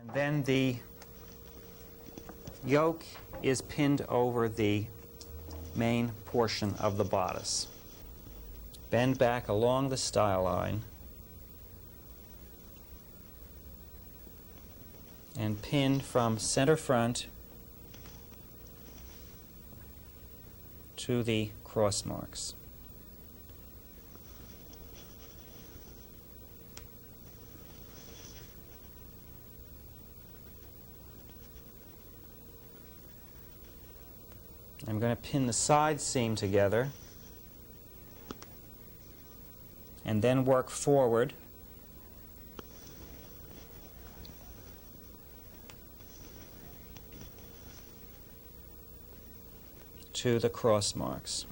And then the yoke is pinned over the main portion of the bodice. Bend back along the style line and pin from center front to the cross marks. I'm going to pin the side seam together and then work forward to the cross marks.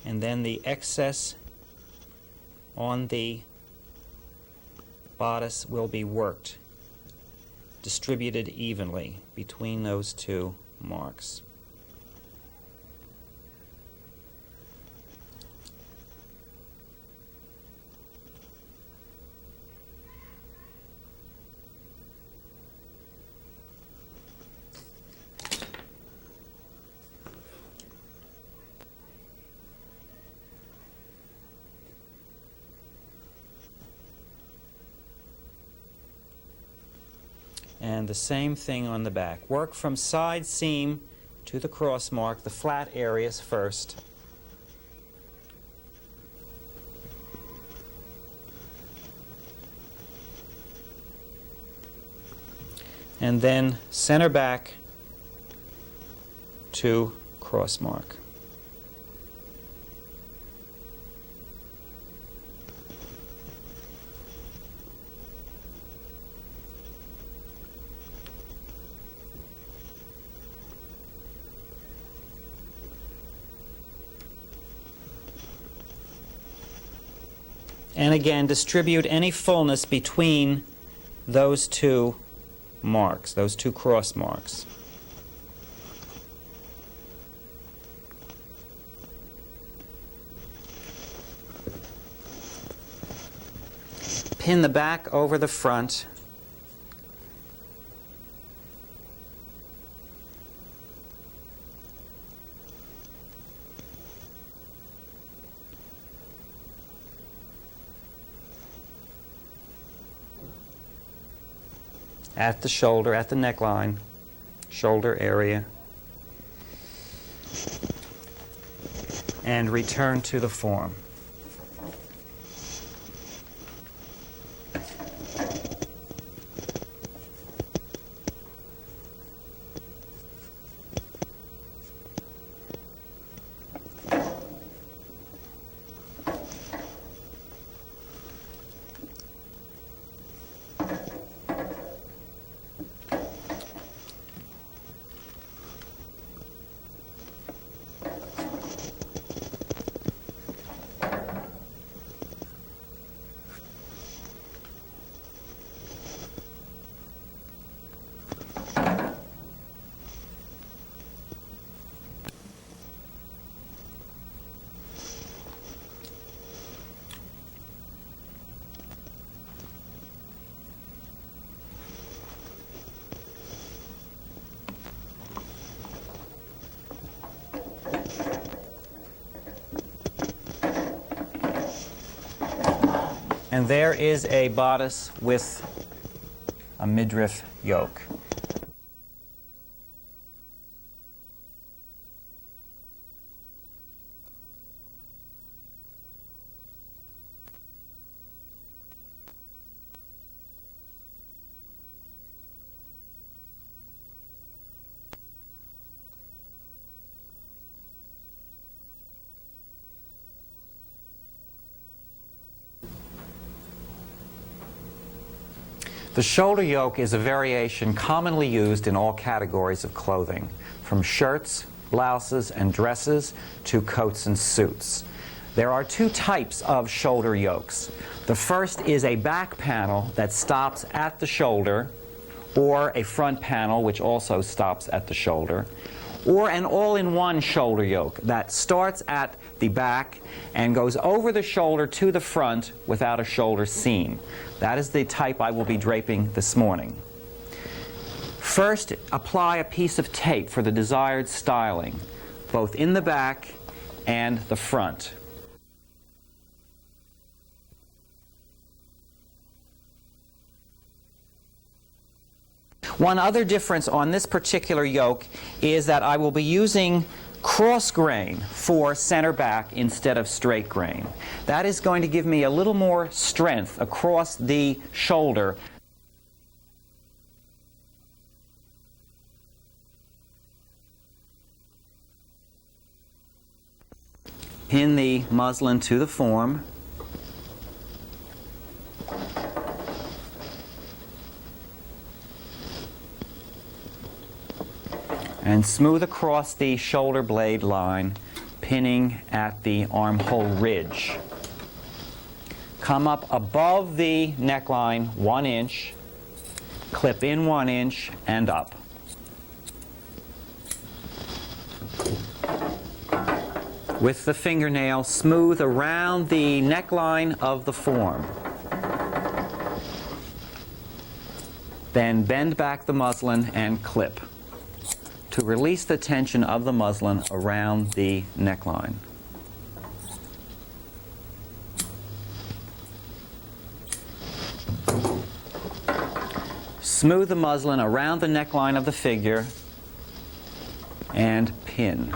And then the excess on the bodice will be worked, distributed evenly between those two marks. And the same thing on the back. Work from side seam to the cross mark, the flat areas first. And then center back to cross mark. And again, distribute any fullness between those two marks, those two cross marks. Pin the back over the front. At the shoulder, at the neckline, shoulder area, and return to the form. And there is a bodice with a midriff yoke. The shoulder yoke is a variation commonly used in all categories of clothing, from shirts, blouses, and dresses to coats and suits. There are two types of shoulder yokes. The first is a back panel that stops at the shoulder, or a front panel which also stops at the shoulder, or an all-in-one shoulder yoke that starts at the back and goes over the shoulder to the front without a shoulder seam. That is the type I will be draping this morning. First, apply a piece of tape for the desired styling, both in the back and the front. One other difference on this particular yoke is that I will be using cross grain for center back instead of straight grain. That is going to give me a little more strength across the shoulder. Pin the muslin to the form. And smooth across the shoulder blade line, pinning at the armhole ridge. Come up above the neckline 1 inch, clip in 1 inch, and up. With the fingernail, smooth around the neckline of the form. Then bend back the muslin and clip to release the tension of the muslin around the neckline. Smooth the muslin around the neckline of the figure and pin.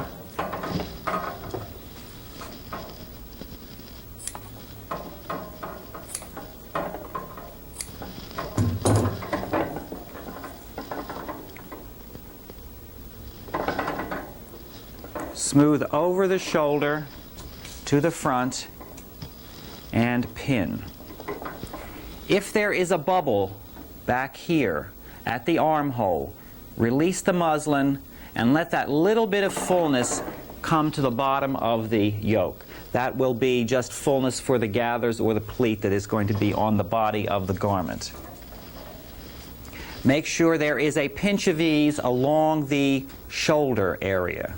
Smooth over the shoulder to the front and pin. If there is a bubble back here at the armhole, release the muslin and let that little bit of fullness come to the bottom of the yoke. That will be just fullness for the gathers or the pleat that is going to be on the body of the garment. Make sure there is a pinch of ease along the shoulder area.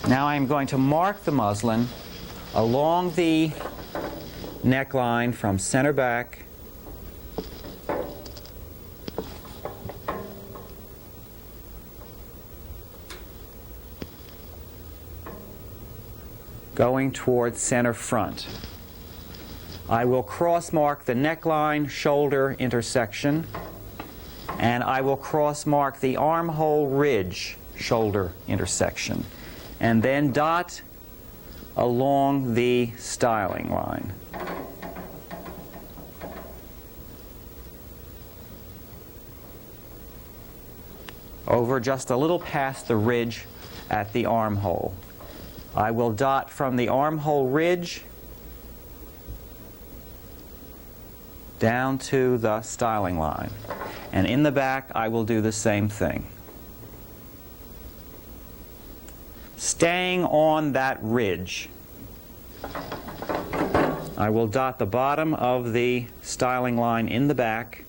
Now I'm going to mark the muslin along the neckline from center back going towards center front. I will cross mark the neckline shoulder intersection, and I will cross mark the armhole ridge shoulder intersection, and then dot along the styling line. Over just a little past the ridge at the armhole. I will dot from the armhole ridge down to the styling line. And in the back, I will do the same thing. Staying on that ridge, I will dot the bottom of the styling line in the back,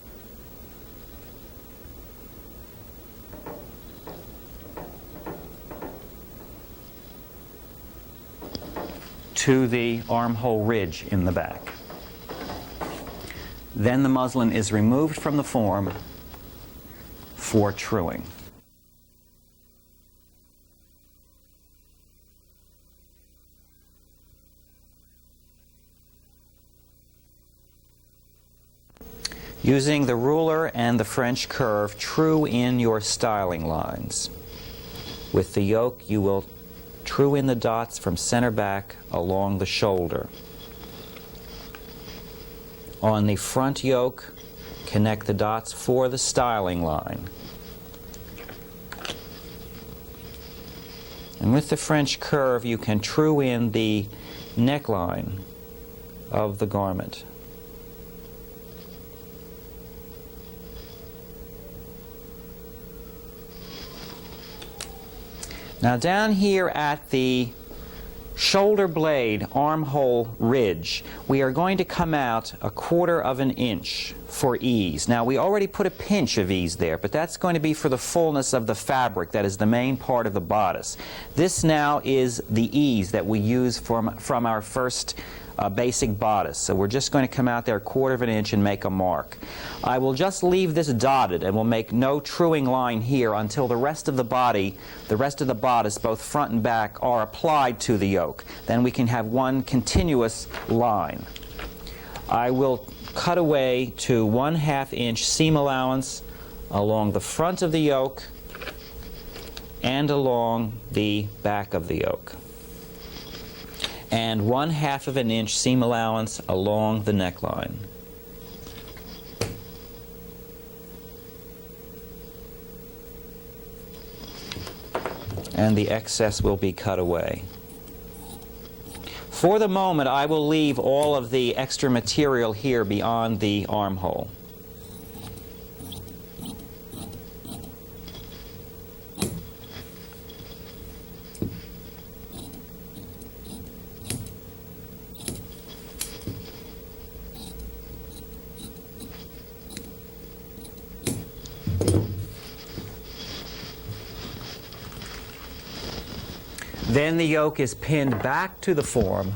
to the armhole ridge in the back. Then the muslin is removed from the form for truing. Using the ruler and the French curve, true in your styling lines. With the yoke, you will true in the dots from center back along the shoulder. On the front yoke, connect the dots for the styling line. And with the French curve, you can true in the neckline of the garment. Now down here at the shoulder blade armhole ridge, we are going to come out 1/4 of an inch for ease. Now, we already put a pinch of ease there, but that's going to be for the fullness of the fabric. That is the main part of the bodice. This now is the ease that we use from our first basic bodice. So we're just going to come out there 1/4 of an inch and make a mark. I will just leave this dotted and will make no truing line here until the rest of the body, the rest of the bodice, both front and back, are applied to the yoke. Then we can have one continuous line. I will cut away to 1/2 inch seam allowance along the front of the yoke and along the back of the yoke, and 1/2 of an inch seam allowance along the neckline. And the excess will be cut away. For the moment, I will leave all of the extra material here beyond the armhole. Then the yoke is pinned back to the form.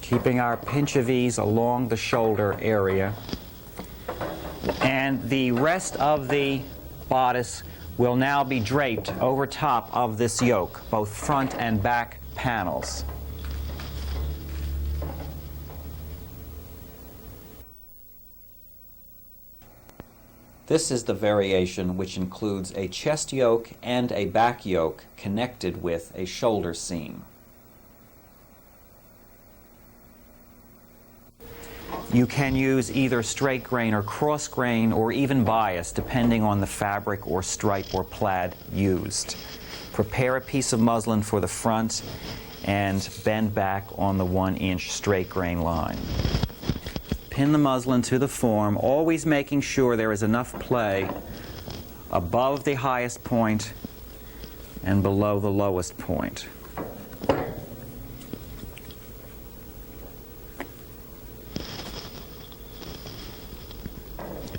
Keeping our pinch of ease along the shoulder area. And the rest of the bodice will now be draped over top of this yoke, both front and back panels. This is the variation, which includes a chest yoke and a back yoke connected with a shoulder seam. You can use either straight grain or cross grain or even bias, depending on the fabric or stripe or plaid used. Prepare a piece of muslin for the front and bend back on the 1-inch straight grain line. Pin the muslin to the form, always making sure there is enough play above the highest point and below the lowest point.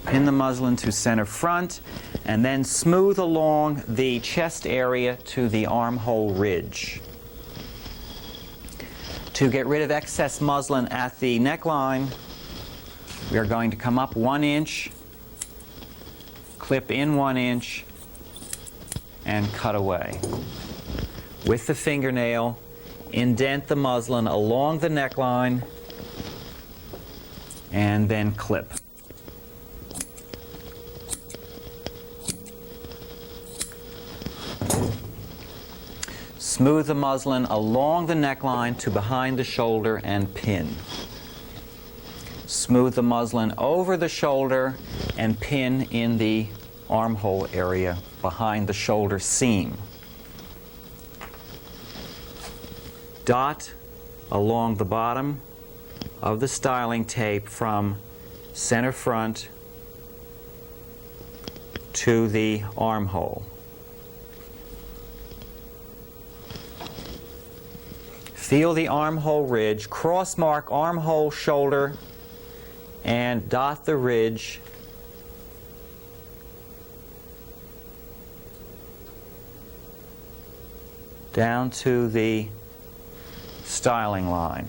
Pin the muslin to center front, and then smooth along the chest area to the armhole ridge. To get rid of excess muslin at the neckline, we are going to come up 1 inch, clip in 1 inch, and cut away. With the fingernail, indent the muslin along the neckline, and then clip. Smooth the muslin along the neckline to behind the shoulder and pin. Smooth the muslin over the shoulder and pin in the armhole area behind the shoulder seam. Dot along the bottom of the styling tape from center front to the armhole. Feel the armhole ridge, cross mark armhole shoulder, and dot the ridge down to the styling line.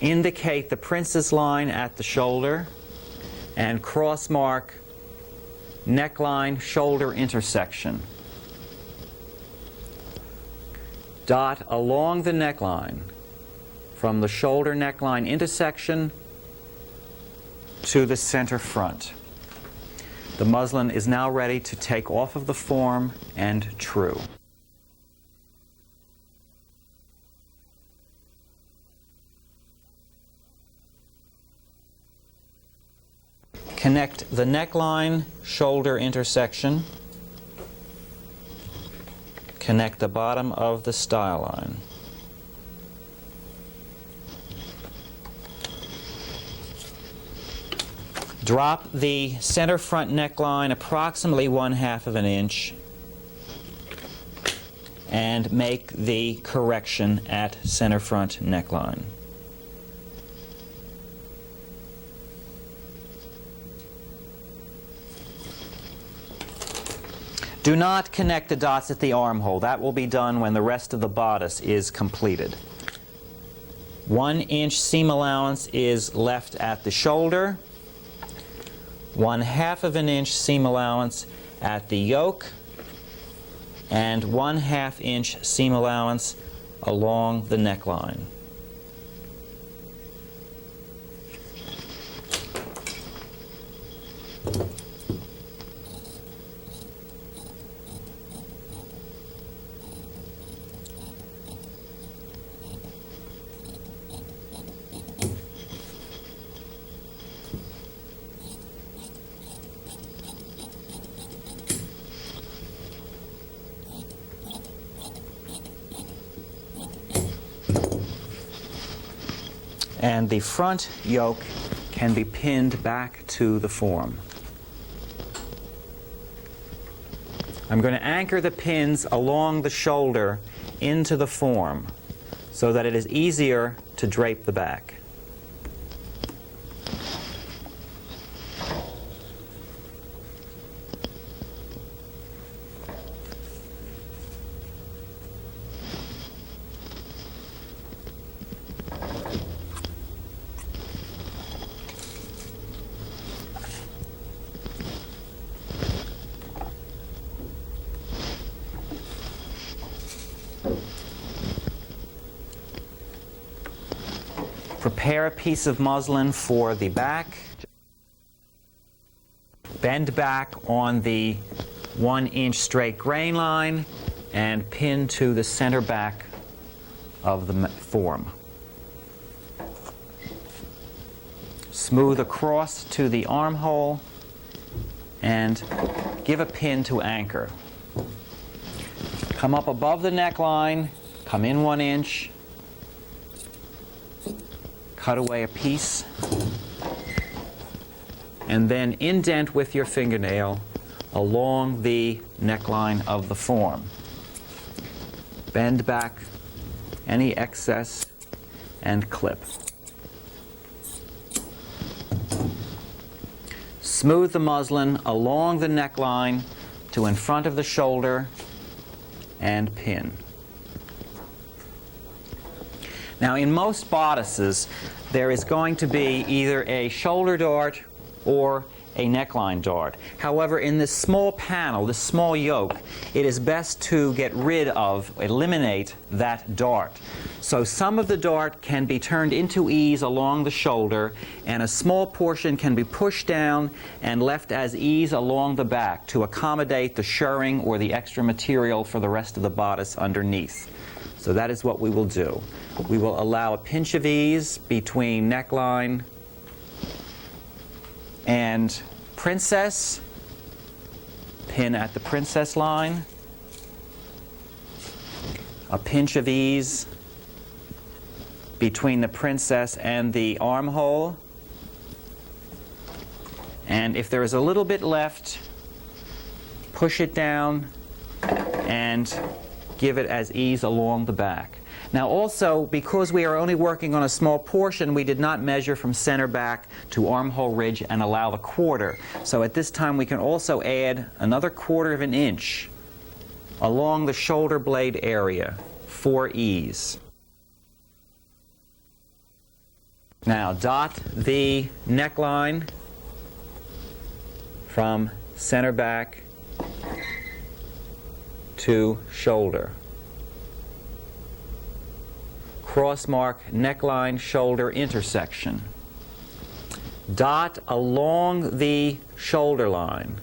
Indicate the princess line at the shoulder and cross mark neckline shoulder intersection. Dot along the neckline from the shoulder neckline intersection to the center front. The muslin is now ready to take off of the form and true. Connect the neckline, shoulder intersection. Connect the bottom of the style line. Drop the center front neckline approximately 1/2 of an inch and make the correction at center front neckline. Do not connect the dots at the armhole. That will be done when the rest of the bodice is completed. 1 inch seam allowance is left at the shoulder. 1/2 of an inch seam allowance at the yoke, and 1/2 inch seam allowance along the neckline. And the front yoke can be pinned back to the form. I'm going to anchor the pins along the shoulder into the form so that it is easier to drape the back. Prepare a piece of muslin for the back. Bend back on the 1 inch straight grain line and pin to the center back of the form. Smooth across to the armhole and give a pin to anchor. Come up above the neckline, come in 1 inch, cut away a piece, and then indent with your fingernail along the neckline of the form. Bend back any excess and clip. Smooth the muslin along the neckline to in front of the shoulder and pin. Now, in most bodices, there is going to be either a shoulder dart or a neckline dart. However, in this small panel, this small yoke, it is best to get rid of, eliminate that dart. So some of the dart can be turned into ease along the shoulder, and a small portion can be pushed down and left as ease along the back to accommodate the shirring or the extra material for the rest of the bodice underneath. So that is what we will do. We will allow a pinch of ease between neckline and princess, pin at the princess line, a pinch of ease between the princess and the armhole, and if there is a little bit left, push it down and give it as ease along the back. Now also, because we are only working on a small portion, we did not measure from center back to armhole ridge and allow the quarter. So at this time we can also add another 1/4 of an inch along the shoulder blade area for ease. Now dot the neckline from center back to shoulder. Cross mark neckline shoulder intersection. Dot along the shoulder line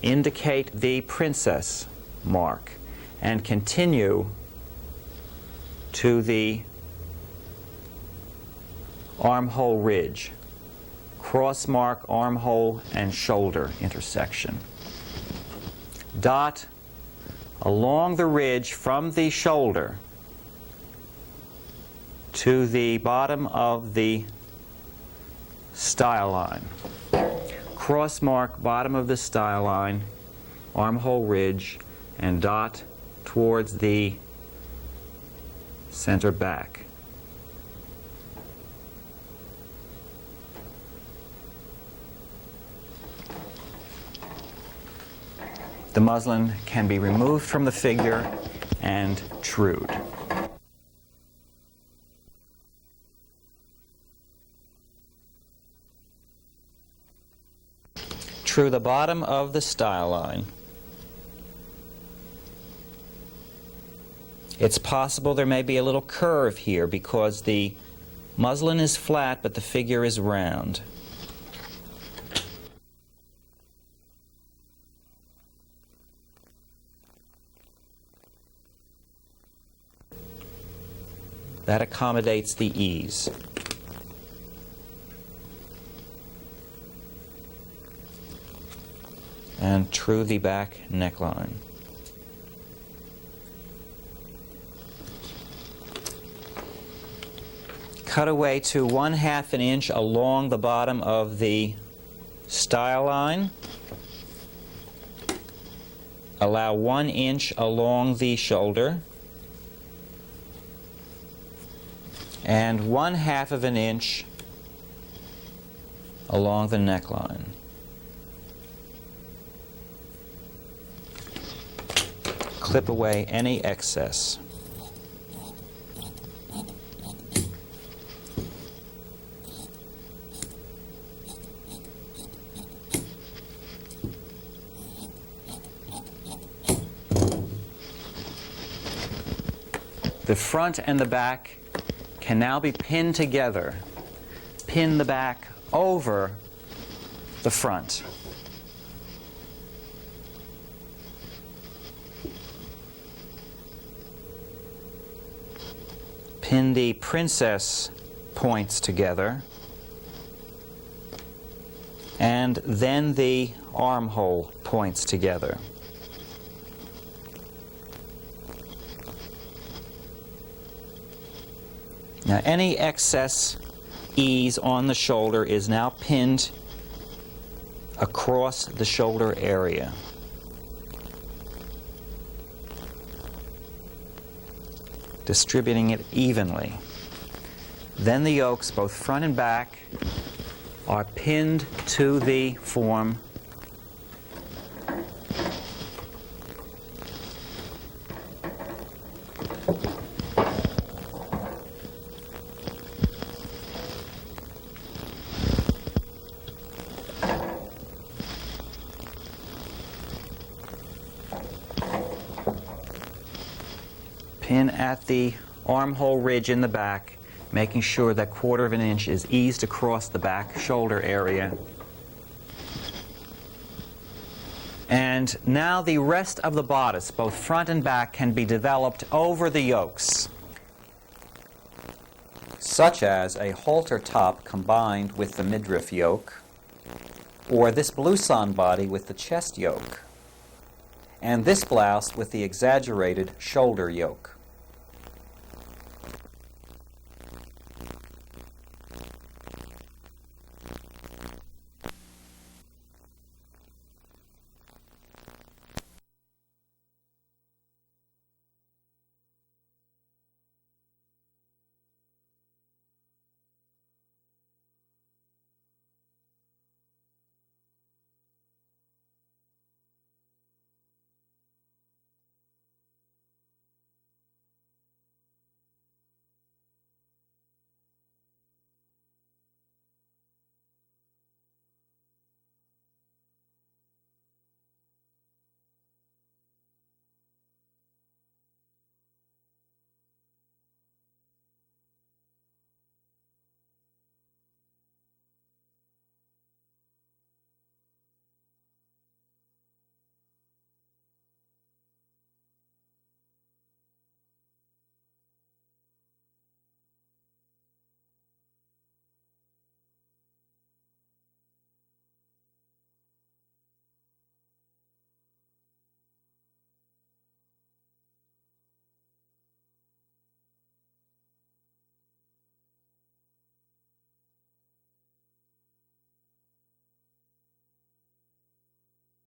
indicate the princess mark and continue to the armhole ridge, cross mark armhole and shoulder intersection. Dot along the ridge from the shoulder to the bottom of the style line. Cross mark bottom of the style line, armhole ridge, and dot towards the center back. The muslin can be removed from the figure and trued. True the bottom of the style line. It's possible there may be a little curve here because the muslin is flat but the figure is round. That accommodates the ease. And true the back neckline. Cut away to 1/2 an inch along the bottom of the style line. Allow 1 inch along the shoulder. And 1/2 of an inch along the neckline. Clip away any excess. The front and the back can now be pinned together. Pin the back over the front. Pin the princess points together, and then the armhole points together. Now any excess ease on the shoulder is now pinned across the shoulder area. Distributing it evenly. Then the yolks, both front and back, are pinned to the form . Pin at the armhole ridge in the back, making sure that 1/4 of an inch is eased across the back shoulder area. And now the rest of the bodice, both front and back, can be developed over the yolks, such as a halter top combined with the midriff yoke, or this blouson body with the chest yoke, and this blouse with the exaggerated shoulder yoke.